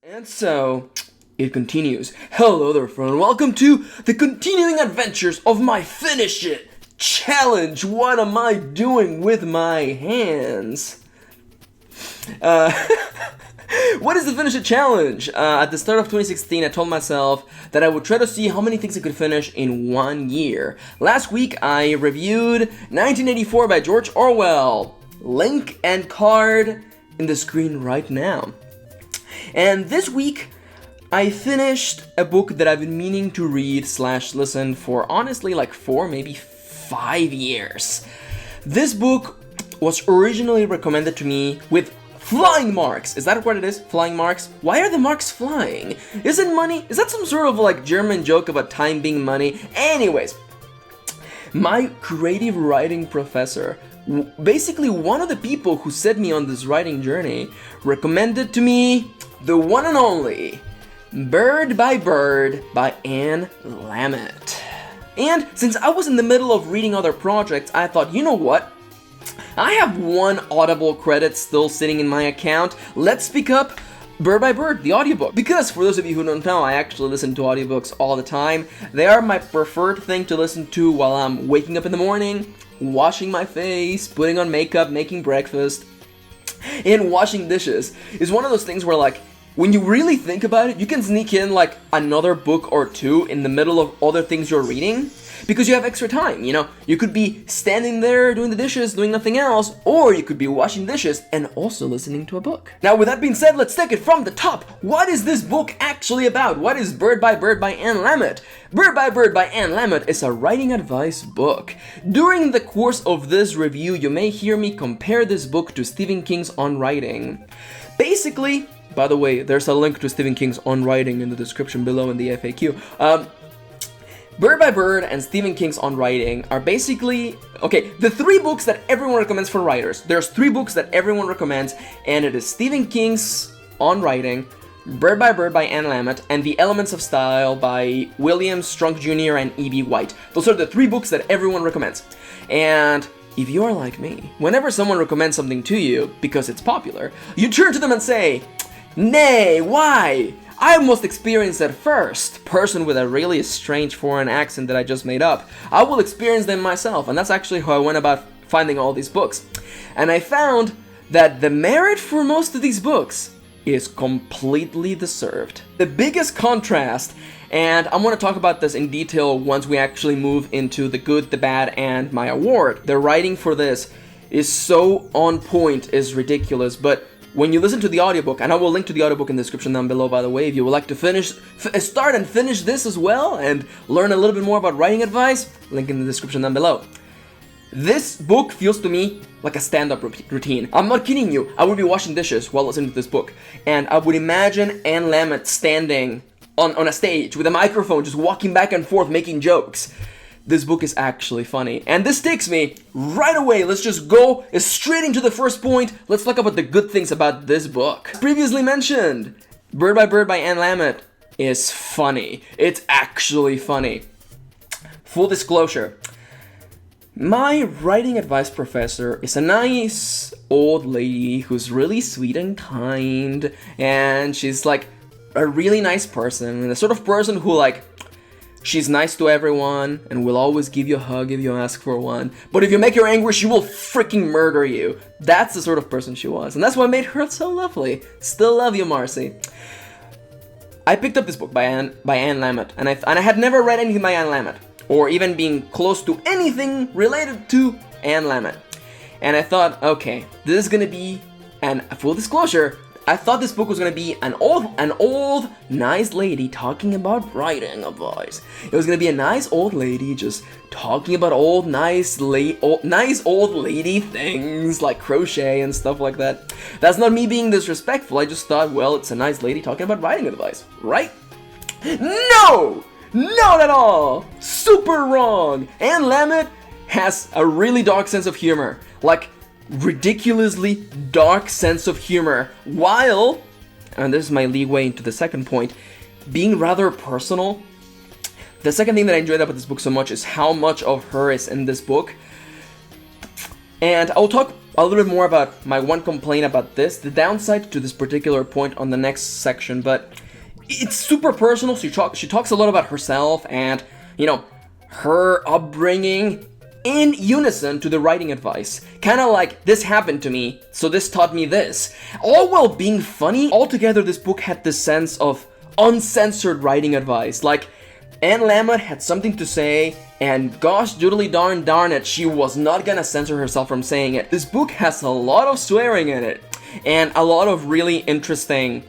And so, it continues. Hello there, friend. Welcome to the continuing adventures of my Finish It challenge. What am I doing with my hands? What is the Finish It challenge? At the start of 2016, I told myself that I would try to see how many things I could finish in 1 year. Last week, I reviewed 1984 by George Orwell. Link and card in the screen right now. And this week, I finished a book that I've been meaning to read / listen for honestly like 4, maybe 5 years. This book was originally recommended to me with flying marks. Is that what it is? Flying marks? Why are the marks flying? Isn't money? Is that some sort of like German joke about time being money? Anyways, my creative writing professor, basically one of the people who set me on this writing journey, recommended to me the one and only Bird by Anne Lamott. And since I was in the middle of reading other projects, I thought, you know what? I have 1 Audible credit still sitting in my account. Let's pick up Bird by Bird, the audiobook. Because for those of you who don't know, I actually listen to audiobooks all the time. They are my preferred thing to listen to while I'm waking up in the morning, washing my face, putting on makeup, making breakfast, and washing dishes. It's one of those things where, like, when you really think about it, you can sneak in like another book or 2 in the middle of other things you're reading because you have extra time, you know? You could be standing there doing the dishes, doing nothing else, or you could be washing dishes and also listening to a book. Now, with that being said, let's take it from the top. What is this book actually about? What is Bird by Anne Lamott? Bird by Anne Lamott is a writing advice book. During the course of this review, you may hear me compare this book to Stephen King's On Writing. Basically, by the way, there's a link to Stephen King's On Writing in the description below in the FAQ. Bird by Bird and Stephen King's On Writing are basically, okay, the 3 books that everyone recommends for writers. There's 3 books that everyone recommends, and it is Stephen King's On Writing, Bird by Anne Lamott, and The Elements of Style by William Strunk Jr. and E.B. White. Those are the 3 books that everyone recommends. And if you are like me, whenever someone recommends something to you because it's popular, you turn to them and say, "Nay, why? I must experience it first." Person with a really strange foreign accent that I just made up. I will experience them myself, and that's actually how I went about finding all these books. And I found that the merit for most of these books is completely deserved. The biggest contrast, and I'm going to talk about this in detail once we actually move into the good, the bad, and my award. The writing for this is so on point, is ridiculous, but when you listen to the audiobook, and I will link to the audiobook in the description down below, by the way, if you would like to start and finish this as well, and learn a little bit more about writing advice, link in the description down below. This book feels to me like a stand-up routine. I'm not kidding you. I would be washing dishes while listening to this book, and I would imagine Anne Lamott standing on a stage with a microphone, just walking back and forth, making jokes. This book is actually funny. And this takes me right away. Let's just go straight into the first point. Let's talk about the good things about this book. Previously mentioned, Bird by Anne Lamott is funny. It's actually funny. Full disclosure, my writing advice professor is a nice old lady who's really sweet and kind, and she's like a really nice person, and the sort of person who, like, she's nice to everyone and will always give you a hug if you ask for one. But if you make her angry, she will freaking murder you. That's the sort of person she was. And that's what made her so lovely. Still love you, Marcy. I picked up this book by Anne Lamott. And I had never read anything by Anne Lamott, or even being close to anything related to Anne Lamott. And I thought, okay, this is gonna be, and full disclosure, I thought this book was gonna be an old, nice lady talking about writing advice. It was gonna be a nice old lady just talking about nice old lady things like crochet and stuff like that. That's not me being disrespectful. I just thought, well, it's a nice lady talking about writing advice, right? No! Not at all! Super wrong! Anne Lamott has a really dark sense of humor. Like, ridiculously dark sense of humor, while, and this is my leeway into the second point, being rather personal. The second thing that I enjoyed about this book so much is how much of her is in this book. And I'll talk a little bit more about my one complaint about this, the downside to this particular point on the next section, but it's super personal. She talks a lot about herself and, you know, her upbringing in unison to the writing advice. Kind of like, this happened to me, so this taught me this. All while being funny. Altogether, this book had this sense of uncensored writing advice. Like, Anne Lamott had something to say, and gosh doodly darn it, she was not gonna censor herself from saying it. This book has a lot of swearing in it, and a lot of really interesting,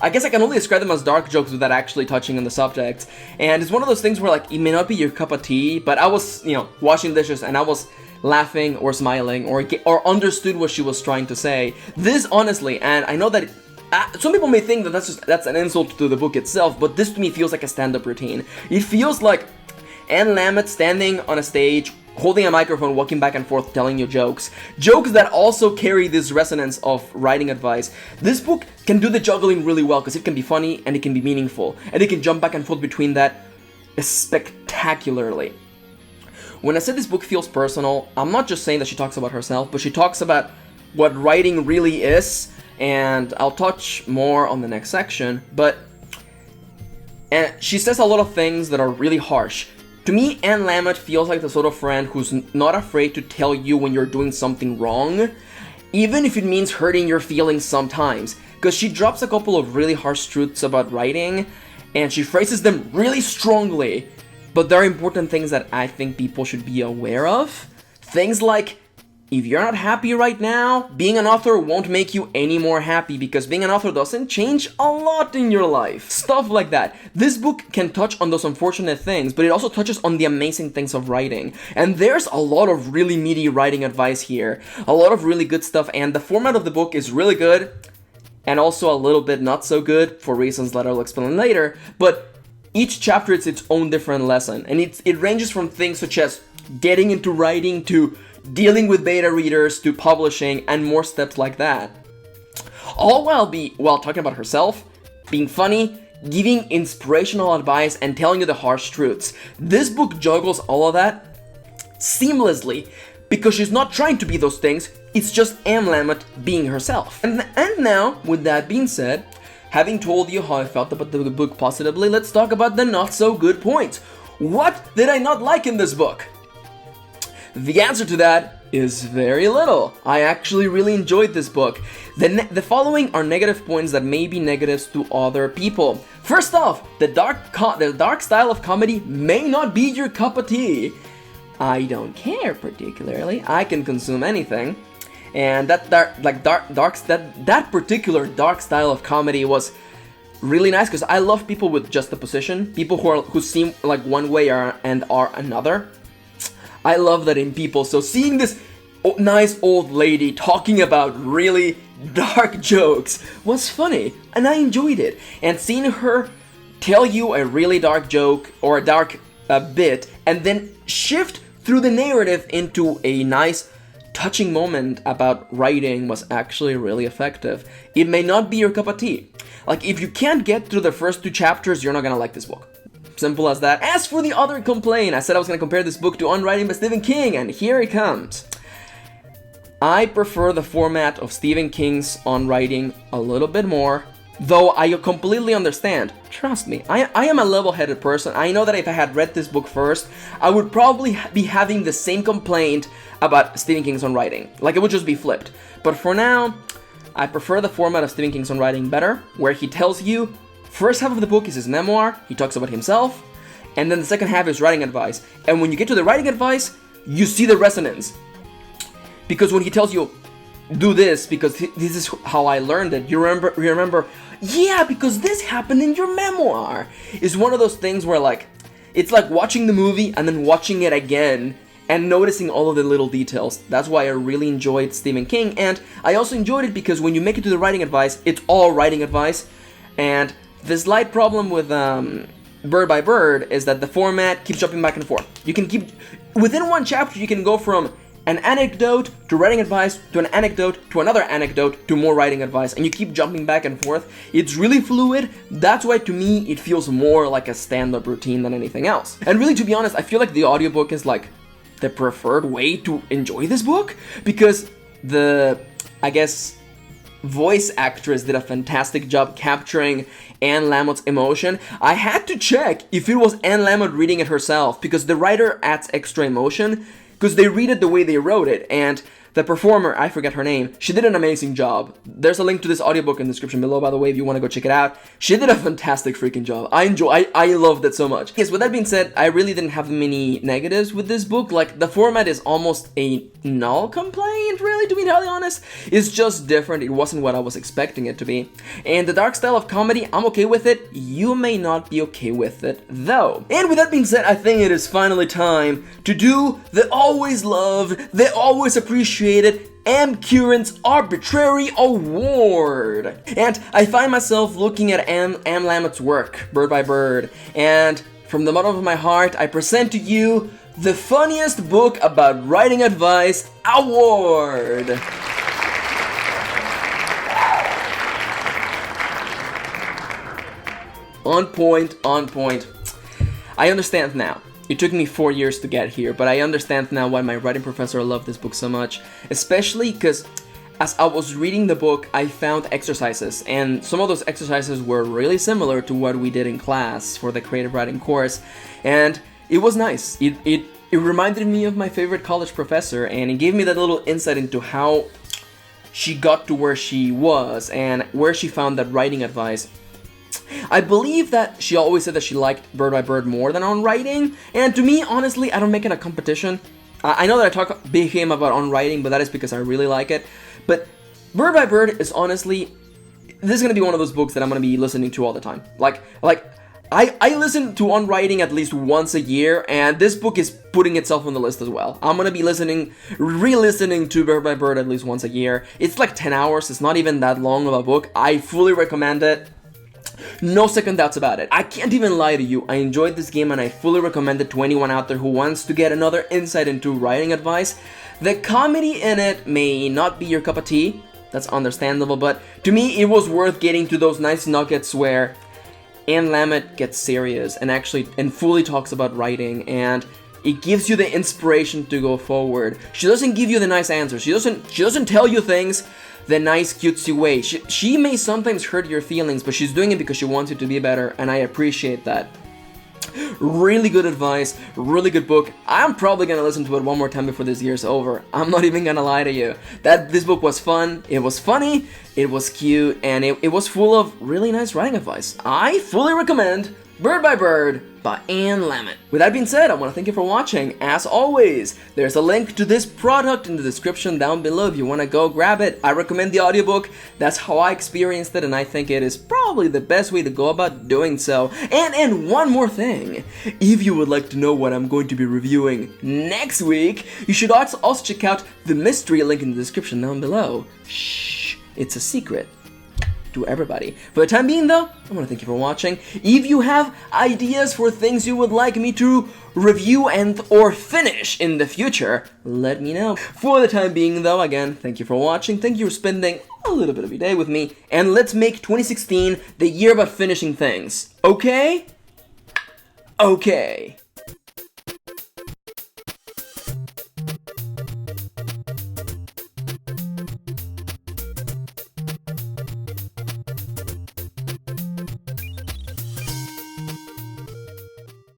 I guess I can only describe them as dark jokes without actually touching on the subject. And it's one of those things where, like, it may not be your cup of tea, but I was, you know, washing dishes and I was laughing or smiling or understood what she was trying to say. This, honestly, and I know that some people may think that that's an insult to the book itself, but this to me feels like a stand-up routine. It feels like Anne Lamott standing on a stage, holding a microphone, walking back and forth, telling you jokes. Jokes that also carry this resonance of writing advice. This book can do the juggling really well because it can be funny and it can be meaningful. And it can jump back and forth between that spectacularly. When I said this book feels personal, I'm not just saying that she talks about herself, but she talks about what writing really is. And I'll touch more on the next section. And she says a lot of things that are really harsh. To me, Anne Lamott feels like the sort of friend who's not afraid to tell you when you're doing something wrong, even if it means hurting your feelings sometimes. Because she drops a couple of really harsh truths about writing, and she phrases them really strongly. But there are important things that I think people should be aware of. Things like, if you're not happy right now, being an author won't make you any more happy because being an author doesn't change a lot in your life. Stuff like that. This book can touch on those unfortunate things, but it also touches on the amazing things of writing. And there's a lot of really meaty writing advice here. A lot of really good stuff, and the format of the book is really good and also a little bit not so good for reasons that I'll explain later. But each chapter is its own different lesson, and it ranges from things such as getting into writing to dealing with beta readers to publishing and more steps like that. All while talking about herself, being funny, giving inspirational advice, and telling you the harsh truths. This book juggles all of that seamlessly because she's not trying to be those things, it's just Anne Lamott being herself. And now, with that being said, having told you how I felt about the book positively, let's talk about the not so good points. What did I not like in this book? The answer to that is very little. I actually really enjoyed this book. The following are negative points that may be negatives to other people. First off, the dark style of comedy may not be your cup of tea. I don't care particularly. I can consume anything. And that particular dark style of comedy was really nice because I love people with juxtaposition, people who seem like one way and are another. I love that in people. So seeing this nice old lady talking about really dark jokes was funny, and I enjoyed it. And seeing her tell you a really dark joke or a dark bit, and then shift through the narrative into a nice, touching moment about writing was actually really effective. It may not be your cup of tea. Like, if you can't get through the first 2 chapters, you're not gonna like this book. Simple as that. As for the other complaint, I said I was going to compare this book to On Writing by Stephen King, and here it comes. I prefer the format of Stephen King's On Writing a little bit more, though I completely understand. Trust me, I am a level-headed person. I know that if I had read this book first, I would probably be having the same complaint about Stephen King's On Writing. Like, it would just be flipped. But for now, I prefer the format of Stephen King's On Writing better, where he tells you first half of the book is his memoir, he talks about himself, and then the second half is writing advice. And when you get to the writing advice, you see the resonance. Because when he tells you, do this because this is how I learned it, you remember, yeah, because this happened in your memoir. It's one of those things where, like, it's like watching the movie and then watching it again and noticing all of the little details. That's why I really enjoyed Stephen King, and I also enjoyed it because when you make it to the writing advice, it's all writing advice, and the slight problem with Bird by Bird is that the format keeps jumping back and forth. You can keep, within one chapter, you can go from an anecdote to writing advice to an anecdote to another anecdote to more writing advice, and you keep jumping back and forth. It's really fluid. That's why, to me, it feels more like a stand-up routine than anything else. And really, to be honest, I feel like the audiobook is like the preferred way to enjoy this book, because the, I guess, voice actress did a fantastic job capturing Anne Lamott's emotion. I had to check if it was Anne Lamott reading it herself, because the writer adds extra emotion, because they read it the way they wrote it, and the performer, I forget her name, she did an amazing job. There's a link to this audiobook in the description below, by the way, if you want to go check it out. She did a fantastic freaking job. I loved it so much. Yes, with that being said, I really didn't have many negatives with this book. Like, the format is almost a null complaint, really, to be entirely honest. It's just different. It wasn't what I was expecting it to be. And the dark style of comedy, I'm okay with it. You may not be okay with it, though. And with that being said, I think it is finally time to do the always loved, the always appreciated Kirin's Arbitrary Award. And I find myself looking at Anne Lamott's work, Bird by Bird, and from the bottom of my heart, I present to you the Funniest Book About Writing Advice Award. On point, on point. I understand now. It took me 4 years to get here, but I understand now why my writing professor loved this book so much, especially because as I was reading the book, I found exercises, and some of those exercises were really similar to what we did in class for the creative writing course, and it was nice. It reminded me of my favorite college professor, and it gave me that little insight into how she got to where she was and where she found that writing advice. I believe that she always said that she liked Bird by Bird more than On Writing, and to me, honestly, I don't make it a competition. I know that I talk big game about On Writing, but that is because I really like it. But Bird by Bird is honestly, this is going to be one of those books that I'm going to be listening to all the time. I listen to On Writing at least once a year, and this book is putting itself on the list as well. I'm going to be re-listening to Bird by Bird at least once a year. It's like 10 hours, it's not even that long of a book. I fully recommend it. No second doubts about it. I can't even lie to you. I enjoyed this game and I fully recommend it to anyone out there who wants to get another insight into writing advice. The comedy in it may not be your cup of tea. That's understandable, but to me it was worth getting to those nice nuggets where Anne Lamott gets serious and fully talks about writing, and it gives you the inspiration to go forward. She doesn't give you the nice answers. She doesn't tell you things the nice cutesy way. She may sometimes hurt your feelings, but she's doing it because she wants you to be better, and I appreciate that. Really good advice, really good book. I'm probably gonna listen to it one more time before this year's over. I'm not even gonna lie to you. This book was fun, it was funny, it was cute, and it was full of really nice writing advice. I fully recommend Bird by Bird by Anne Lamott. With that being said, I want to thank you for watching. As always, there's a link to this product in the description down below if you want to go grab it. I recommend the audiobook. That's how I experienced it, and I think it is probably the best way to go about doing so. And one more thing. If you would like to know what I'm going to be reviewing next week, you should also check out the mystery link in the description down below. Shh, it's a secret to everybody. For the time being though, I want to thank you for watching. If you have ideas for things you would like me to review or finish in the future, let me know. For the time being though, again, thank you for watching, thank you for spending a little bit of your day with me, and let's make 2016 the year about finishing things. Okay? Okay.